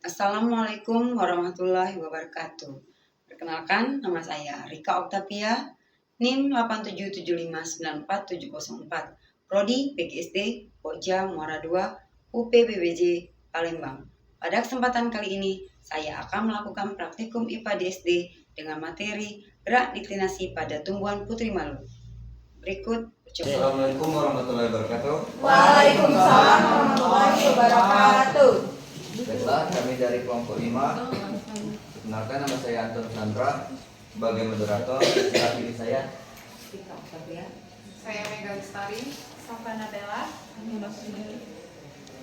Assalamualaikum warahmatullahi wabarakatuh. Perkenalkan, nama saya Rika Oktavia, NIM 877594704, Prodi PGSD, Pokja Muara 2, UPBBJ, Palembang. Pada kesempatan kali ini, saya akan melakukan praktikum IPA di SD dengan materi gerak deklinasi pada tumbuhan putri malu. Berikut ucapan. Assalamualaikum warahmatullahi wabarakatuh. Waalaikumsalam warahmatullahi wabarakatuh. Baiklah, kami dari kelompok 5. Perkenalkan, nama saya Anton Sandra. Sebagai moderator, silakan pilih saya. Saya Mega Lestari, Safana Bella.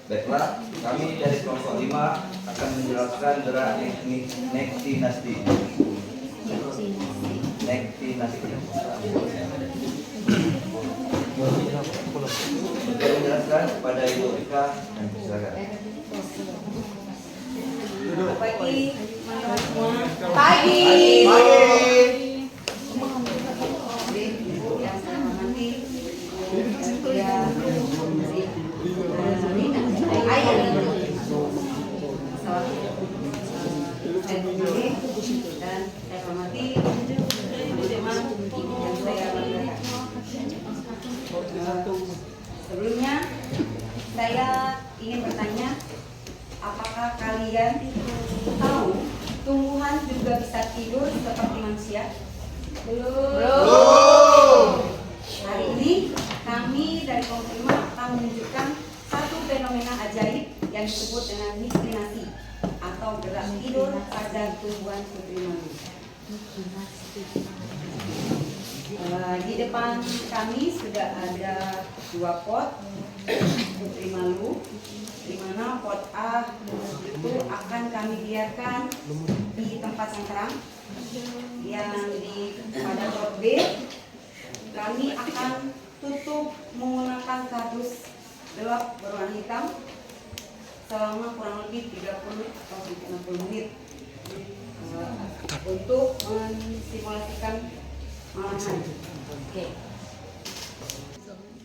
Baiklah, kami dari kelompok 5 akan menjelaskan gerak nektinasti. Untuk menjelaskan kepada Ibu Rika dan silakan. Pagi, teman-teman semua. Pagi. Ibu yang saya hormati, saya hormati teman-teman yang saya banggakan. Sebelumnya saya ingin bertanya, apakah kalian tahu tumbuhan juga bisa tidur seperti manusia? Belum. Hari ini kami dari kelompok 5 akan menunjukkan satu fenomena ajaib yang disebut dengan niktinasi atau gerak tidur pada tumbuhan putri malu. Di depan kami sudah ada 2 pot putri malu, di mana pot A itu akan kami biarkan di tempat yang terang. Pada pot B kami akan tutup menggunakan kardus gelap berwarna hitam selama kurang lebih 30 atau 60 menit untuk mensimulasikan malam hari. Oke.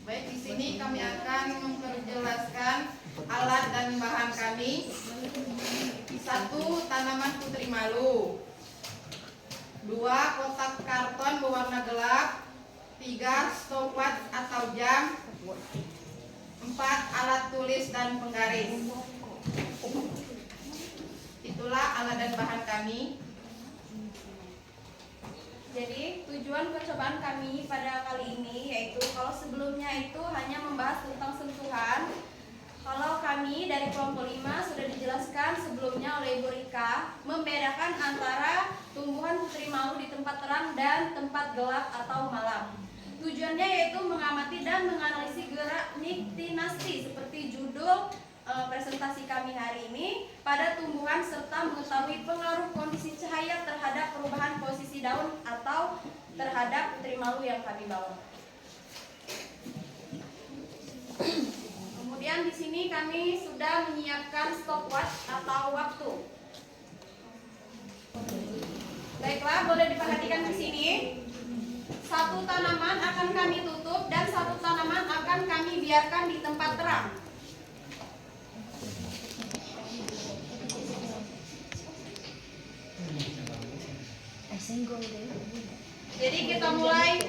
Baik, di sini kami akan memperjelaskan alat dan bahan kami. 1. Tanaman putri malu. 2. Kotak karton berwarna gelap. 3. Stopwatch atau jam. 4. Alat tulis dan penggaris. Itulah alat dan bahan kami. Jadi tujuan percobaan kami pada kali ini yaitu kalau sebelumnya itu hanya membahas tentang sentuhan. Kalau kami dari kelompok 5 sudah dijelaskan sebelumnya oleh Ibu Rika membedakan antara tumbuhan putri malu di tempat terang dan tempat gelap atau malam. Tujuannya yaitu mengamati dan menganalisis gerak niktinasti seperti judul presentasi kami hari ini pada tumbuhan serta mengetahui pengaruh kondisi cahaya terhadap perubahan posisi daun atau terhadap putri malu yang kami bawa. Kemudian di sini kami sudah menyiapkan stopwatch atau waktu. Baiklah, boleh diperhatikan di sini. 1 tanaman akan kami tutup dan 1 tanaman akan kami biarkan di tempat terang. Jadi kita mulai.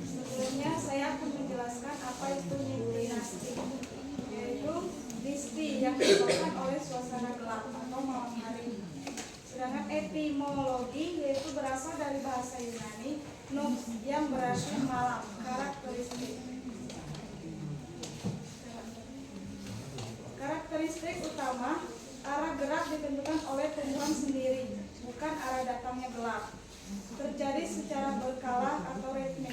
Sebelumnya saya akan menjelaskan apa itu niktinasti, yaitu disti yang disebabkan oleh suasana gelap atau malam hari. Sedangkan etimologi yaitu berasal dari bahasa Yunani nux yang berarti malam, karakteristik. Karakteristik utama, arah gerak ditentukan oleh tumbuhan sendiri, bukan arah datangnya gelap. Terjadi secara berkala atau ritmik.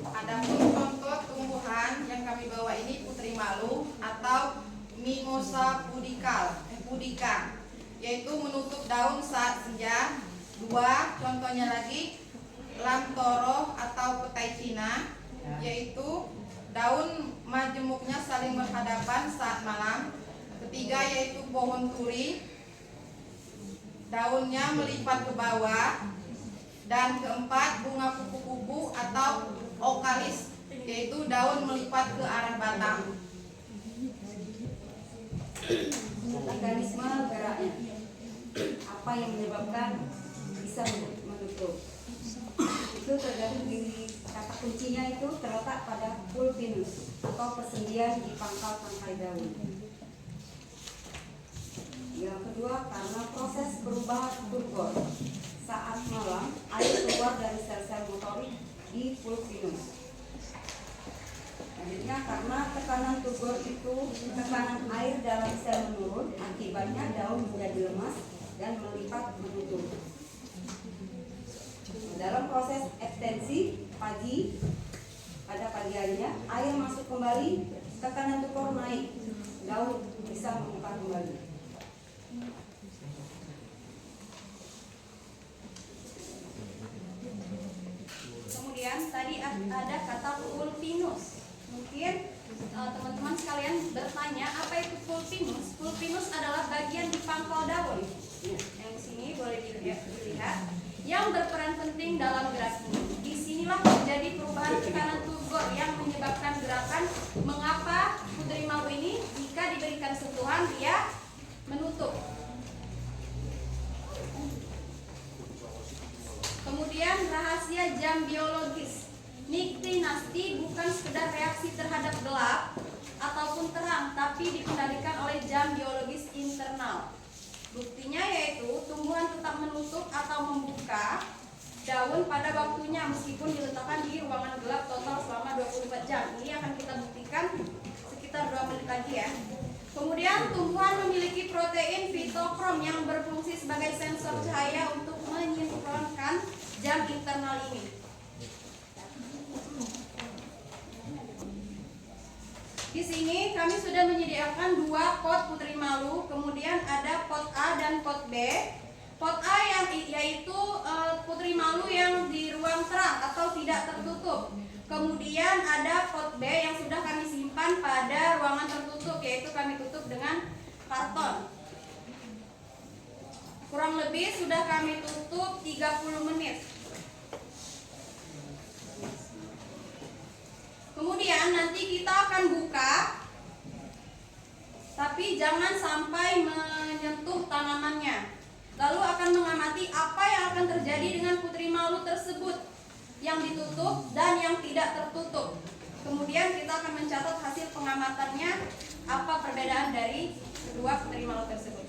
Adapun contoh tumbuhan yang kami bawa ini putri malu atau Mimosa pudica, yaitu menutup daun saat senja. 2. Contohnya lagi lamtoro atau petai Cina, yaitu daun majemuknya saling berhadapan saat malam. 3. Yaitu pohon turi, daunnya melipat ke bawah. Dan keempat, bunga kupu-kupu atau okalis, yaitu daun melipat ke arah batang. Mekanisme geraknya, apa yang menyebabkan bisa menutup, itu tergantung di kata kuncinya itu terletak pada pulpinus atau persendian di pangkal tangkai daun. Yang kedua, karena proses perubahan turgor saat malam, air keluar dari sel-sel motorik di pulpinus. Selanjutnya, karena tekanan turgor itu, tekanan air dalam sel menurun, akibatnya daun menjadi lemas dan melipat menutup. Dalam proses ekstensi pada pagi harinya, air masuk kembali, tekanan turgor naik, daun bisa membuka kembali. Kemudian tadi ada kata pulpinus. Mungkin teman-teman sekalian bertanya, apa itu pulpinus? Pulpinus adalah bagian di pangkal daun. Yang di sini boleh dilihat, yang berperan penting dalam gerak ini. Disinilah terjadi perubahan tekanan turgor yang menyebabkan gerakan. Mengapa putri malu ini jika diberikan sentuhan dia menutup? Kemudian rahasia jam biologis. Niktinasti bukan sekedar reaksi terhadap gelap ataupun terang, tapi dikendalikan oleh jam biologis internal. Buktinya yaitu tumbuhan tetap menutup atau membuka daun pada waktunya meskipun diletakkan di ruangan gelap total selama 24 jam. Ini akan kita buktikan sekitar 2 menit lagi ya. Kemudian tumbuhan memiliki protein fitokrom yang berfungsi sebagai sensor cahaya untuk menyinkronkan jam internal ini. Di sini kami sudah menyediakan 2 pot putri malu, kemudian ada pot A dan pot B. Pot A yaitu putri malu yang di ruang terang atau tidak tertutup. Kemudian ada pot B yang sudah kami simpan pada ruangan tertutup, yaitu kami tutup dengan karton. Kurang lebih sudah kami tutup 30 menit. Kemudian nanti kita akan buka, tapi jangan sampai menyentuh tanamannya. Lalu akan mengamati apa yang akan terjadi dengan putri malu tersebut, yang ditutup dan yang tidak tertutup. Kemudian kita akan mencatat hasil pengamatannya, apa perbedaan dari kedua putri malu tersebut.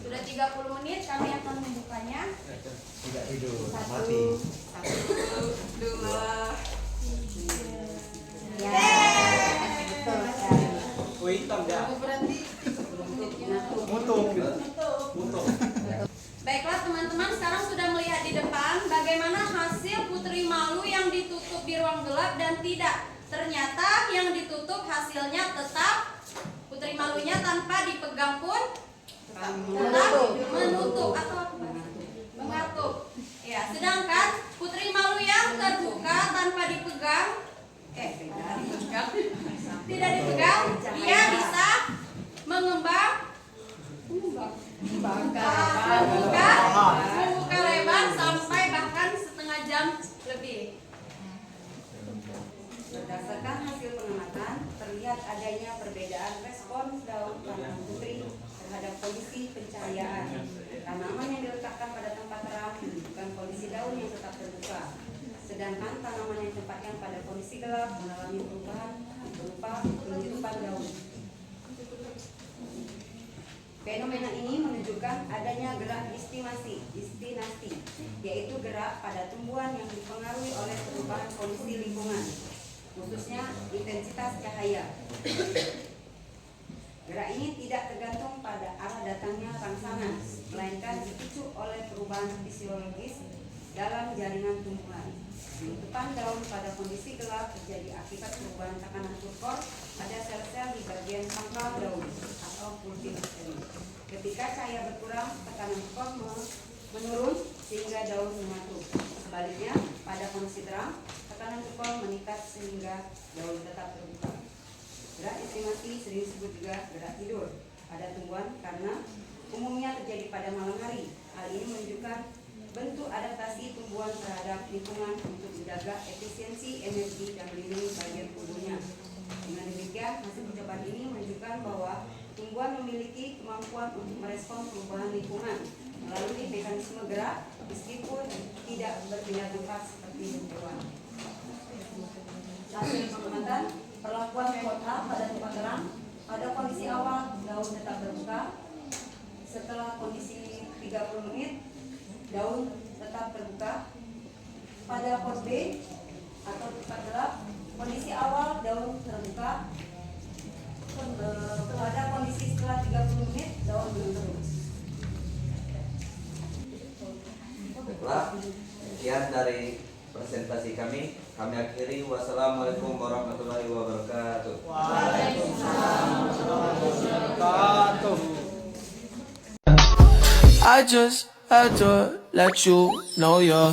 Sudah 30 menit kami akan membukanya. Tidak tidur, 1, mati. 2, Hitam ya. Baiklah teman-teman, sekarang sudah melihat di depan bagaimana hasil putri malu yang ditutup di ruang gelap dan tidak. Ternyata yang ditutup hasilnya tetap putri malunya tanpa dipegang pun tetap menutup atau mengatup. Ya, sedangkan putri malu yang terbuka tanpa dipegang, tidak dipegang, dia bisa membuka lebar sampai bahkan setengah jam lebih. Berdasarkan hasil pengamatan, terlihat adanya perbedaan respons daun tanaman putri terhadap kondisi pencahayaan. Tanaman yang diletakkan pada tempat terang menunjukkan kondisi daun yang tetap terbuka, sedangkan tanaman yang ditempatkan pada kondisi gelap mengalami perubahan berupa penutupan daun. Fenomena ini menunjukkan adanya gerak distinasi, yaitu gerak pada tumbuhan yang dipengaruhi oleh perubahan kondisi lingkungan, khususnya intensitas cahaya. Gerak ini tidak tergantung pada arah datangnya rangsangan, melainkan dipicu oleh perubahan fisiologis dalam jaringan tumbuhan. Penutupan daun pada kondisi gelap terjadi akibat perubahan tekanan turgor pada sel-sel di bagian pangkal daun atau pulpinus. Ketika cahaya berkurang, tekanan turgor menurun sehingga daun menyatu. Sebaliknya, pada kondisi terang, tekanan turgor meningkat sehingga daun tetap terbuka. Gerak estimasi sering disebut juga gerak tidur pada tumbuhan karena umumnya terjadi pada malam hari. Hal ini menunjukkan bentuk adaptasi tumbuhan terhadap lingkungan untuk menjaga efisiensi energi dan melindungi bagian tubuhnya. Dengan demikian, hasil percobaan ini menunjukkan bahwa tumbuhan memiliki kemampuan untuk merespon perubahan lingkungan melalui mekanisme gerak meskipun tidak berpindah tempat seperti tumbuhan. Hasil pengamatan perlakuan kota pada tempat terang. Pada kondisi awal, daun tetap terbuka. Setelah kondisi 30 menit, daun tetap terbuka. Pada pos B atau tempat gelap, kondisi awal daun terbuka. Pada kondisi setelah 30 menit, daun belum terbuka. Baiklah, sekian dari presentasi kami. Kami akhiri. Wassalamualaikum warahmatullahi wabarakatuh. I just had to let you know you're